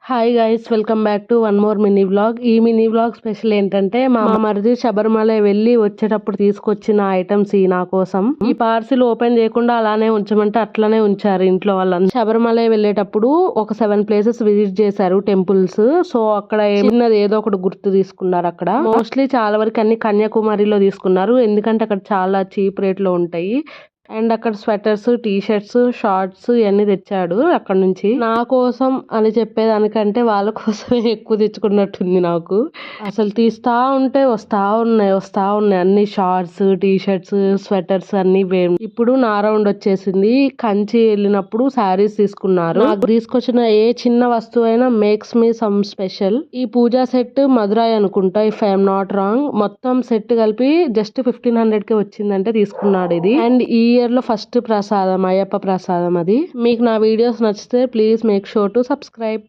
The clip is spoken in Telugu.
Hi guys, welcome back to one more mini vlog. ఈ మినీ వ్లాగ్ స్పెషల్ ఏంటంటే మా మరిది శబరిమల వెళ్ళి వచ్చేటప్పుడు తీసుకొచ్చిన ఐటమ్స్ ఈ నా కోసం. ఈ పార్సిల్ ఓపెన్ చేయకుండా అలానే ఉంచమంటే అట్లానే ఉంచారు ఇంట్లో వాళ్ళందరూ. శబరిమల వెళ్ళేటప్పుడు ఒక 7 ప్లేసెస్ విజిట్ చేశారు టెంపుల్స్. సో అక్కడ ఏమన్నది ఏదో ఒకటి గుర్తు తీసుకున్నారు. అక్కడ మోస్ట్లీ చాలా వరకు అన్ని కన్యాకుమారిలో తీసుకున్నారు, ఎందుకంటే అక్కడ చాలా చీప్ రేట్ లో ఉంటాయి. అండ్ అక్కడ స్వెటర్స్, టీ షర్ట్స్, షార్ట్స్ ఇవన్నీ తెచ్చాడు అక్కడ నుంచి. నా కోసం అని చెప్పేదానికంటే వాళ్ళ కోసమే ఎక్కువ తెచ్చుకున్నట్టుంది నాకు. అసలు తీస్తా ఉంటే వస్తా ఉన్నాయి అన్ని షార్ట్స్, టీ షర్ట్స్, స్వెటర్స్ అన్ని. ఇప్పుడు నా రౌండ్ వచ్చేసింది. కంచి వెళ్ళినప్పుడు శారీస్ తీసుకున్నారు. నాకు తీసుకొచ్చిన ఏ చిన్న వస్తువు అయినా మేక్స్ మీ సమ్ స్పెషల్. ఈ పూజా సెట్ మధురై అనుకుంటా, ఇఫ్ ఐఎమ్ నాట్ రాంగ్. మొత్తం సెట్ కలిపి జస్ట్ 1500 కి వచ్చిందంటే తీసుకున్నాడు ఇది. అండ్ ఈ ఇయర్ లో ఫస్ట్ ప్రసాదం, అయ్యప్ప ప్రసాదం అది. మీకు నా వీడియోస్ నచ్చితే please make sure to subscribe.